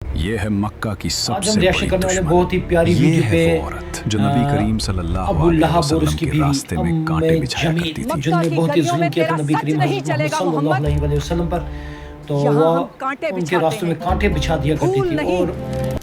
ये है मक्का की आज हम सबसे रिएक्शन बड़ी करने वाले दुश्मन। बहुत ही प्यारी ये वीडियो है पे वो औरत जो नबी करीम सल्लल्लाहु अबू अलैहि लहब और वसल्लम उसकी के बीवी रास्ते में कांटे बिछाया जमील करती थी। जिनने बहुत ही जुल्म किया था नबी करीम नहीं हज़रत चलेगा मोहम्मद सल्लल्लाहु मोहम्मद। अलैहि वसल्लम पर, तो यहाँ वो हम कांटे उनके बिछाते रास्तों में हैं। कांटे बिछा दिया करती भूल थी नहीं। और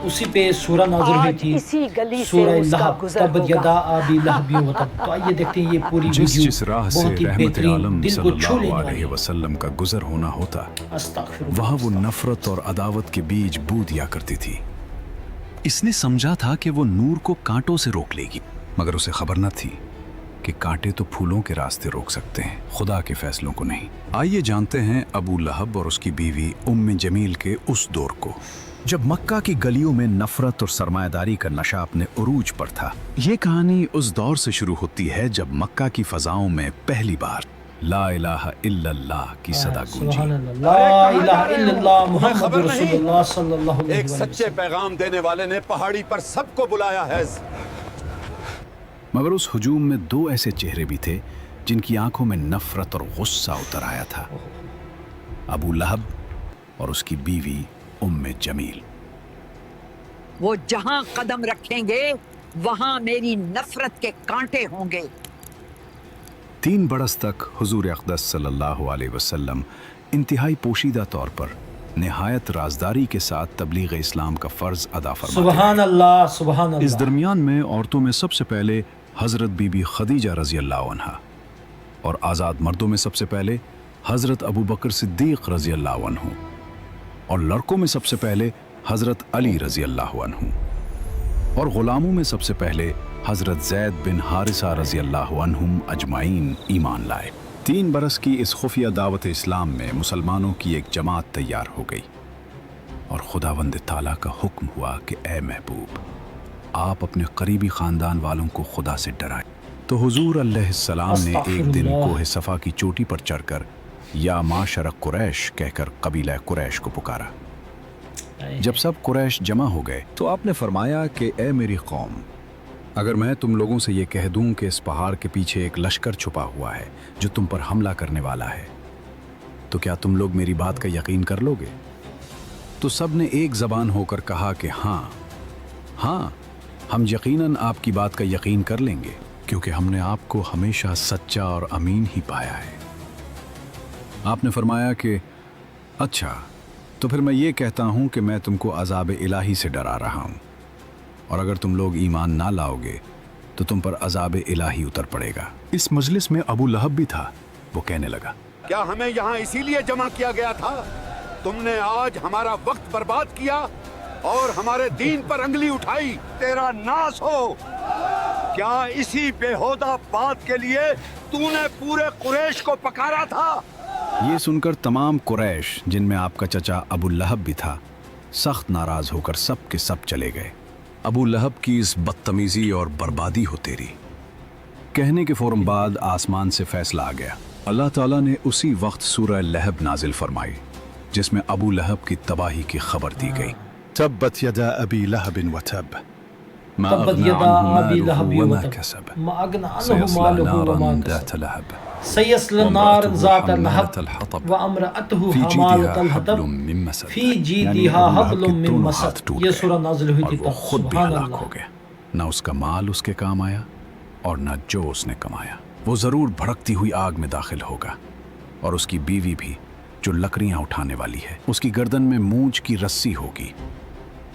उसी पे सूरह नाज़िल हुई आज थी, इसी गली से सूरह उसका लहब, गुज़र तब्बत होगा। यदा अबी लहब व तब। तो आइए देखते हैं ये पूरी जिस वीडियो, राह से बहुत ही रहमत बेहतरीन, आलम दिल को छू सल्लल्लाहु लेने अलैहि वाली। वसल्लम का गुजर होना होता, अस्तगफिरुल्लाह। वहाँ वो नफरत और अदावत के बीज बू दिया करती थी। इसने समझा था कि वो नूर को कांटों से रोक लेगी, मगर उसे खबर न थी कि कांटे तो फूलों के रास्ते रोक सकते हैं, खुदा के फैसलों को नहीं। आइए जानते हैं अबू लहब और उसकी बीवी उम्मे जमील के उस दौर को, जब मक्का की गलियों में नफरत और सरमायादारी का नशा अपने उरूज पर था। ये कहानी उस दौर से शुरू होती है जब मक्का की फजाओं में पहली बार ला इलाहा इल्लल्लाह की सदा गूंजी। सुभान अल्लाह, ला इलाहा इल्लल्लाह मुहम्मदुर रसूलुल्लाह सल्लल्लाहु अलैहि एक वसल्लम। सच्चे पैगाम देने वाले ने पहाड़ी पर सबको बुलाया है। मगर उस हुजूम में दो ऐसे चेहरे भी थे जिनकी आंखों में नफरत और गुस्सा उतर आया था, अबू लहब और उसकी बीवी उम्मे जमील। वो जहां कदम रखेंगे वहां मेरी नफरत के कांटे होंगे। 3 बरस तक हुजूर अक़दस सल्लल्लाहु अलैहि वसल्लम इंतहाई पोशीदा तौर पर निहायत राजदारी के साथ तबलीग इस्लाम का फ़र्ज अदा फरमाते सुभान रहे। अल्लाह, सुभान इस अल्लाह। दरमियान में औरतों में सबसे पहले हज़रत बीबी खदीजा रज़ी अल्लाह अन्हा, और आज़ाद मर्दों में सबसे पहले हज़रत अबू बकर सिद्दीक़ रज़ी अल्लाह अन्हु, और लड़कों में सबसे पहले हज़रत अली रज़ी अल्लाह अन्हु, और ग़ुलामों में सबसे पहले हज़रत ज़ैद बिन हारिसा रज़ी अल्लाह अन्हुम अजमाइन ईमान लाए। 3 बरस की इस खुफिया दावत इस्लाम में मुसलमानों की एक जमात तैयार हो गई, और खुदावंद ताला का हुक्म हुआ कि ए महबूब, आप अपने करीबी ख़ानदान वालों को खुदा से डराएं। तो हुजूर अलैहिस्सलाम ने एक दिन कोह सफ़ा की चोटी पर चढ़कर या माशर कुरैश कहकर कबीला कुरैश को पुकारा। जब सब कुरैश जमा हो गए तो आपने फरमाया कि ए मेरी कौम, अगर मैं तुम लोगों से ये कह दूं कि इस पहाड़ के पीछे एक लश्कर छुपा हुआ है जो तुम पर हमला करने वाला है, तो क्या तुम लोग मेरी बात का यकीन कर लोगे? तो सब ने एक ज़बान होकर कहा कि हाँ हाँ, हम यकीनन आपकी बात का यकीन कर लेंगे, क्योंकि हमने आपको हमेशा सच्चा और अमीन ही पाया है। आपने फरमाया कि अच्छा, तो फिर मैं ये कहता हूँ कि मैं तुमको अज़ाब इलाही से डरा रहा हूँ, और अगर तुम लोग ईमान ना लाओगे तो तुम पर अज़ाब इलाही उतर पड़ेगा। इस मजलिस में अबू लहब भी था। वो कहने लगा, क्या हमें यहाँ इसीलिए जमा किया गया था? तुमने आज हमारा वक्त बर्बाद किया और हमारे दीन पर अंगली उठाई। तेरा नाश हो। क्या इसी बेहुदा बात के लिए तूने पूरे कुरैश को पकारा था? ये सुनकर तमाम कुरैश, जिनमें आपका चचा अबू लहब भी था, सख्त नाराज होकर सब के सब चले गए। अबू लहब की इस बदतमीजी और बर्बादी हो तेरी कहने के फौरन बाद आसमान से फैसला आ गया। अल्लाह ताला ने उसी वक्त सूरह लहब नाजिल फरमाई, जिसमें अबू लहब की तबाही की खबर दी गई। तब्बत यदा अबी लहबिन व तब, मा तब्बत अगना यदा अन्हु अबी मालुहु लहब व व मा तब, कसब, मा अगना अन्हु सयस्ला मालुहु व मा नारन कसब, ذات लहब, सयस्ला नारन ज़ात लहब हतब, व अम्रअतहु फी हमालत जीदिहा हतब हब्लुम मिन मसद। फी यानी जीदिहा अबू लहब के हब्लुम मिन दोनों मसद। हाथ टूट ये गए सूरह नाज़िल हुई और थी वो तब। खुद भी सुभान हलाक अल्लाह। हो गया। न उसका माल उसके काम आया और न जो उसने कमाया। वो जरूर भड़कती हुई आग में दाखिल होगा, और उसकी बीवी भी, जो लकड़ियां उठाने वाली है, उसकी गर्दन में मूंछ की रस्सी होगी।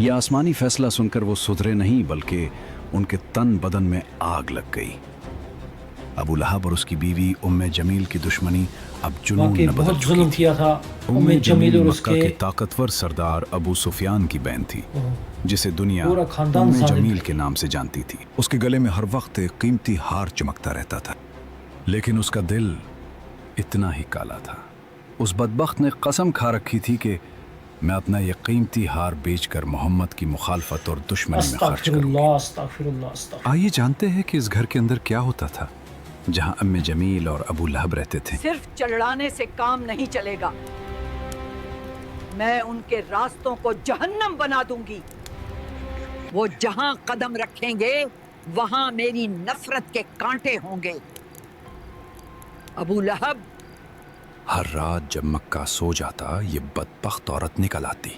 यह आसमानी फैसला सुनकर वो सुधरे नहीं, बल्कि उनके तन बदन में आग लग गई। अबू लहब और उसकी बीवी उम्मे जमील की दुश्मनी अब जुनून वाकई में बदल बहुत चुकी जुल्म थी। किया था उम्मे जमील और मक्का के उसके ताकतवर सरदार अबू सुफियान की बहन थी, जिसे दुनिया पूरा खानदान उम्मे जालिम जमील था। के नाम से जानती थी। उसके गले में हर वक्त एक कीमती हार चमकता रहता था, लेकिन उसका दिल इतना ही काला था। उस बदबख्त ने कसम खा रखी थी कि मैं अपना ये कीमती हार बेचकर मोहम्मद की मुखालफत और दुश्मनी में खर्च करूंगी। अस्तगफिरुल्लाह, अस्तगफिरुल्लाह, अस्तगफिरुल्लाह। आइए जानते हैं कि इस घर के अंदर क्या होता था, जहां अम्मे जमील और अबू लहब रहते थे। सिर्फ चढ़ाने से काम नहीं चलेगा। मैं उनके रास्तों को जहन्नम बना दूंगी। वो जहां कदम रखेंगे वहां मेरी नफरत के कांटे होंगे। अबू लहब, हर रात जब मक्का सो जाता, ये बदबख्त औरत निकल आती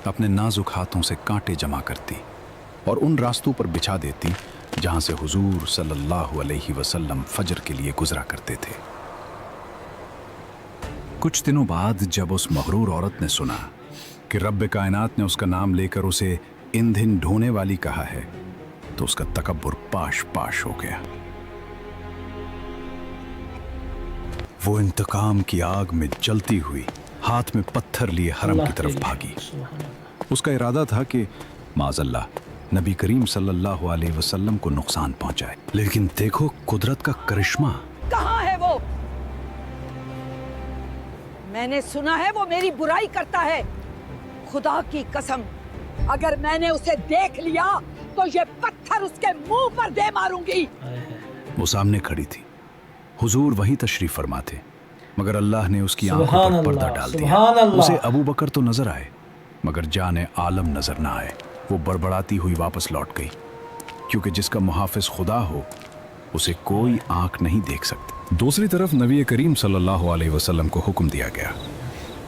अपने नाजुक हाथों से कांटे जमा करती और उन रास्तों पर बिछा देती जहां से हुजूर सल्लल्लाहु अलैहि वसल्लम फजर के लिए गुजरा करते थे। कुछ दिनों बाद जब उस मगरूर औरत ने सुना कि रब्ब कायनात ने उसका नाम लेकर उसे ईंधन ढोने वाली कहा है, तो उसका तकब्बुर पाश पाश हो गया। वो इंतकाम की आग में जलती हुई हाथ में पत्थर लिए हरम की तरफ भागी। उसका इरादा था कि माज़अल्लाह नबी करीम सल्लल्लाहु अलैहि वसल्लम को नुकसान पहुंचाए, लेकिन देखो कुदरत का करिश्मा। कहाँ है वो? मैंने सुना है वो मेरी बुराई करता है। खुदा की कसम, अगर मैंने उसे देख लिया तो ये पत्थर उसके मुंह पर दे मारूंगी। वो सामने खड़ी थी, हुजूर वहीं तशरीफ फरमा थे, मगर अल्लाह ने उसकी आंखों पर पर्दा डाल दिया। उसे अबू बकर तो नजर आए, मगर जाने आलम नजर ना आए। वो बड़बड़ाती हुई वापस लौट गई, क्योंकि जिसका मुहाफिज खुदा हो उसे कोई आंख नहीं देख सकती। दूसरी तरफ नबी करीम सल्लल्लाहु अलैहि वसल्लम को हुक्म दिया गया,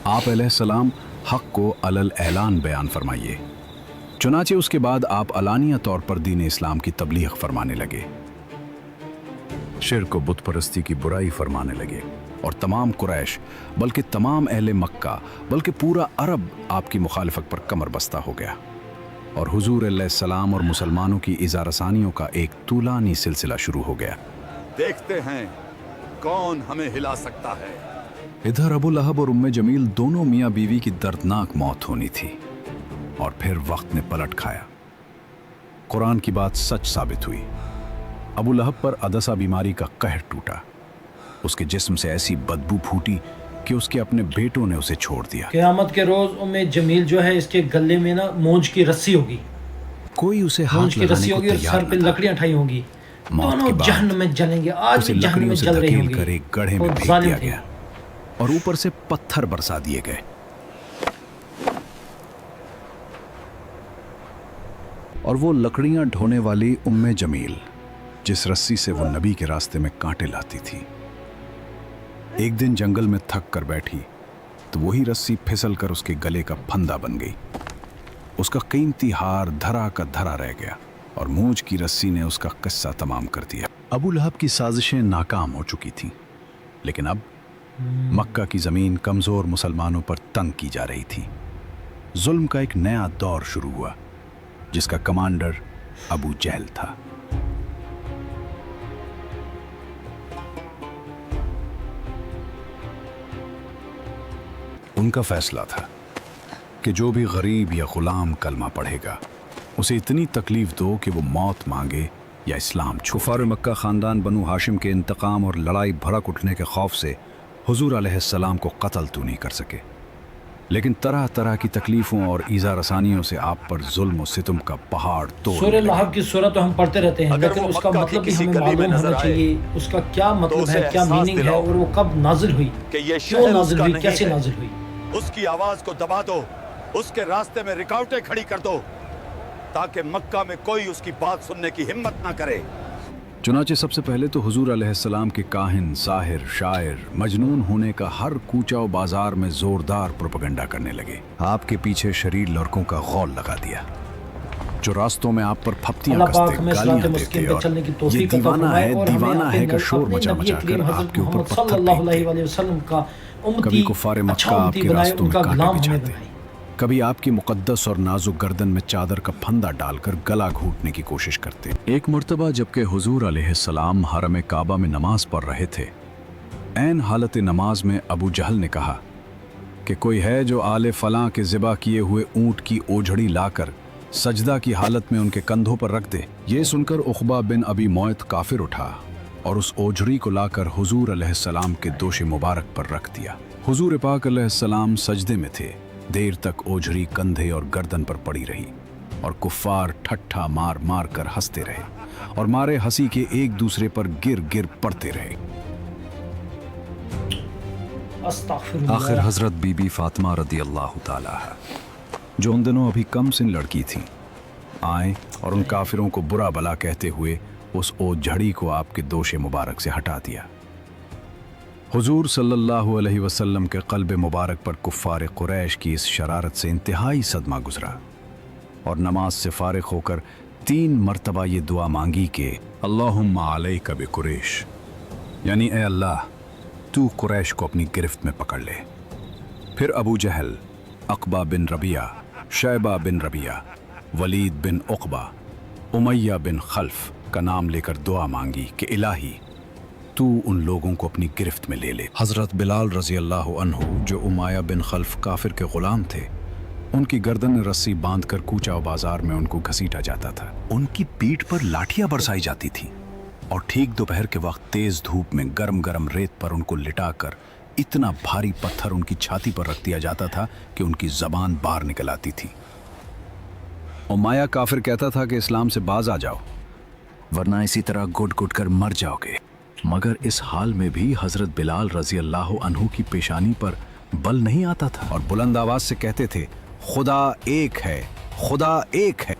आप अलैहिस्सलाम हक को अलल ऐलान बयान फरमाइए। चुनाचे उसके बाद आप अलानिया तौर पर दीन इस्लाम की तबलीग फरमाने लगे, शिर्क व बुत परस्ती की बुराई फरमाने लगे, और तमाम कुरैश बल्कि तमाम अहले मक्का बल्कि पूरा अरब आपकी मुखालिफत पर कमर बस्ता हो गया, और हुजूर अलैहिस्सलाम और मुसलमानों की इज़ारसानियों का एक तूलानी सिलसिला शुरू हो गया। देखते हैं कौन हमें हिला सकता है। इधर अबू लहब और उम्मे जमील दोनों मियाँ बीवी की दर्दनाक मौत होनी थी, और फिर वक्त ने पलट खाया। कुरान की बात सच साबित हुई। अबू लहब पर अदसा बीमारी का कहर टूटा, उसके जिस्म से ऐसी बदबू फूटी कि उसके अपने बेटों ने उसे छोड़ दिया। क़यामत के रोज उम्मे जमील जो है इसके गले में ना मूंज की रस्सी होगी, कोई उसे हाथ मूंज की लगाने रस्सी को होगी और तैयार सर पे न था। लकड़ियां उठाई होंगी। मौत के दोनों बाद जहन्नम में जलेंगे, आज उसे भी जहन्नम लकड़ियों में से जल रही धकेल कर होंगी। एक गड्ढे में और फेंक जालिम दिया थे। गया, और ऊपर से पत्थर बरसा दिए गए। और वो लकड़ियां ढोने वाली उम्मे जमील, जिस रस्सी से वो नबी के रास्ते में कांटे लाती थी, एक दिन जंगल में थक कर बैठी तो वही रस्सी फिसल कर उसके गले का फंदा बन गई। उसका कीमती हार धरा का धरा रह गया, और मूंज की रस्सी ने उसका किस्सा तमाम कर दिया। अबू लहब की साजिशें नाकाम हो चुकी थीं, लेकिन अब मक्का की ज़मीन कमज़ोर मुसलमानों पर तंग की जा रही थी। जुल्म का एक नया दौर शुरू हुआ, जिसका कमांडर अबू जहल था। उनका फैसला था कि जो भी गरीब या गुलाम कलमा पढ़ेगा उसे इतनी तकलीफ दो कि वो मौत मांगे या इस्लाम छोड़े। कुफार मक्का ख़ानदान बनु हाशिम के इंतकाम और लड़ाई भड़क उठने के खौफ से हुजूर अलैहिस्सलाम को कत्ल तो नहीं कर सके, लेकिन तरह तरह की तकलीफ़ों और ईज़ा रसानियों से आप पर जुल्म और सितम का पहाड़ तोड़ सूरह लहब की सूरत तो हम पढ़ते रहते हैं, लेकिन उसका मतलब भी हमें मालूम होना चाहिए, उसका क्या मतलब है, क्या मीनिंग है, और वो कब नाजिल हुई, क्यों नाजिल हुई, कैसे नाजिल हुई। उसकी आवाज को दबा दो, उसके रास्ते में रुकावटें खड़ी कर दो, ताकि मक्का में कोई उसकी बात सुनने की हिम्मत ना करे। चुनाचे सबसे पहले तो हुजूर अलैहिस्सलाम के काहिन, साहिर, शायर, मजनून होने का हर कूचा व बाजार में जोरदार प्रोपेगेंडा करने लगे। आपके पीछे शरीर लड़कों का गौल लगा दिया, जो रास्तों में आप पर फप्तियां कसते, गालियां देते, और ये दीवाना है का शोर मचा मचा कर आपके ऊपर पत्थर फेंकते। कभी कुफार मक्का आपके रास्तों में कांटे बिछाते, कभी आपकी मुकद्दस और नाजुक गर्दन में चादर का फंदा डालकर गला घोंटने की कोशिश करते। एक मर्तबा जबकि हुजूर अलैहिस्सलाम हरम काबा में नमाज पढ़ रहे थे, ऐन हालत नमाज में अबू जहल ने कहा कि कोई है जो आले फलां के ज़िबा किए हुए ऊंट की ओझड़ी लाकर सजदा की हालत में उनके कंधों पर रख दे। ये सुनकर उक़बा बिन अबी मुअयत काफिर उठा और उस ओझड़ी को लाकर हुजूर अलैहिस्सलाम के दोश मुबारक पर रख दिया। हुजूर पाक अलैहिस्सलाम सजदे में थे, देर तक ओझड़ी कंधे और गर्दन पर पड़ी रही, और कुफ्फार ठट्ठा मार मार कर हंसते रहे, और मारे हंसी के एक दूसरे पर गिर गिर पड़ते रहे। आखिर हजरत बीबी फातिमा रदी अल्लाह ताला, जो उन दिनों अभी कम सिन लड़की थी, आए और उन काफिरों को बुरा भला कहते हुए उस ओझड़ी को आपके दोशे मुबारक से हटा दिया। हुजूर सल्लल्लाहु अलैहि वसल्लम के क़ल्ब मुबारक पर कुफ़ार कुरैश की इस शरारत से इंतहाई सदमा गुजरा और नमाज से फारिग होकर 3 मरतबा ये दुआ मांगी कि अल्लाहुम्मा अलैका बिकुरैश, यानी ए अल्लाह तू कुरैश को अपनी गिरफ्त में पकड़ ले। फिर अबू जहल, अक़बा बिन रबिया, शैबा बिन रबिया, वलीद बिन उक़बा, उमैया बिन खल्फ का नाम लेकर दुआ मांगी कि इलाही तू उन लोगों को अपनी गिरफ्त में ले ले। हज़रत बिलाल रज़ी अल्लाह अन्हु जो उमैया बिन खल्फ काफिर के ग़ुलाम थे, उनकी गर्दन में रस्सी बांधकर कूचा बाजार में उनको घसीटा जाता था। उनकी पीठ पर लाठियां बरसाई जाती थी और ठीक दोपहर के वक्त तेज धूप में गरम गरम रेत पर उनको लिटाकर इतना भारी पत्थर उनकी छाती पर रख दिया जाता था कि उनकी जबान बाहर निकल आती थी। उमैया काफिर कहता था कि इस्लाम से बाज आ जाओ, वरना इसी तरह घुट घुट कर मर जाओगे। मगर इस हाल में भी हजरत बिलाल रजी अल्लाह अन्हु की पेशानी पर बल नहीं आता था और बुलंद आवाज से कहते थे, खुदा एक है, खुदा एक है।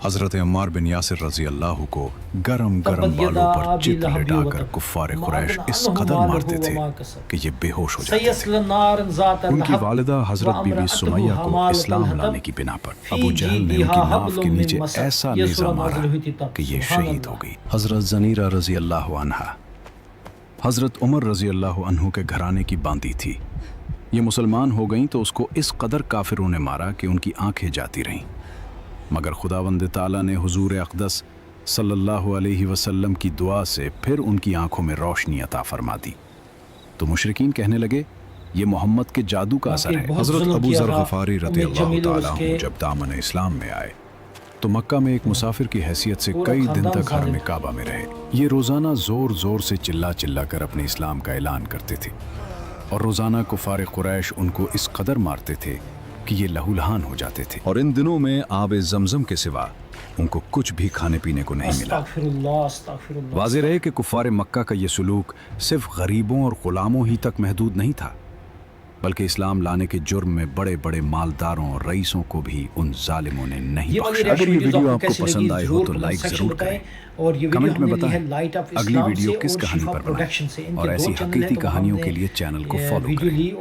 हजरत अम्मार बिन यासिर रजी अल्लाह को गरम गरम बालों पर चित लिटाकर कुफ्फार कुरैश इस कदर मारते थे कि ये बेहोश हो जाते थे। उनकी वालिदा हजरत बीबी सुमैया को इस्लाम लाने की बिना पर अबू जहल ने उनकी नाफ के नीचे ऐसा नेज़ा मारा कि ये शहीद हो गई। हजरत ज़नीरा रजी अल्लाह अन्हा हजरत उमर रजी अल्लाह अन्हु के घराने की बांदी थी। ये मुसलमान हो गईं तो उसको इस कदर काफिरों ने मारा कि उनकी आंखें जाती रहीं। मगर खुदावंद ताला ने हुजूर अक़दस सल्लल्लाहु अलैहि वसल्लम की दुआ से फिर उनकी आंखों में रोशनी अता फरमा दी। तो मुशरिकीन कहने लगे, ये मोहम्मद के जादू का असर है। हज़रत अबू ज़र ग़फ़ारी रज़ियल्लाहु ताला अन्हु जब दामन इस्लाम में आए तो मक्का में एक मुसाफिर की हैसियत से कई दिन तक हरम काबा में रहे। ये रोज़ाना ज़ोर ज़ोर से चिल्ला चिल्ला कर अपने इस्लाम का ऐलान करते थे और रोज़ाना कुफ़ार कुरैश उनको इस कदर मारते थे कि ये लहूलहान हो जाते थे और इन दिनों में आब ज़मज़म के सिवा उनको कुछ भी खाने पीने को नहीं मिला। वाज़ेह रहे कि कुफ़ार मक्का का ये सलूक सिर्फ गरीबों और ग़ुलामों ही तक महदूद नहीं था, बल्कि इस्लाम लाने के जुर्म में बड़े बड़े मालदारों और रईसों को भी उन जालिमों ने नहीं बख्शा। अगर ये वीडियो आपको पसंद आए हो तो लाइक ज़रूर करें और कमेंट में बताएं अगली वीडियो किस कहानी पर बनाएं और ऐसी हकीकी कहानियों के लिए चैनल को फॉलो करें।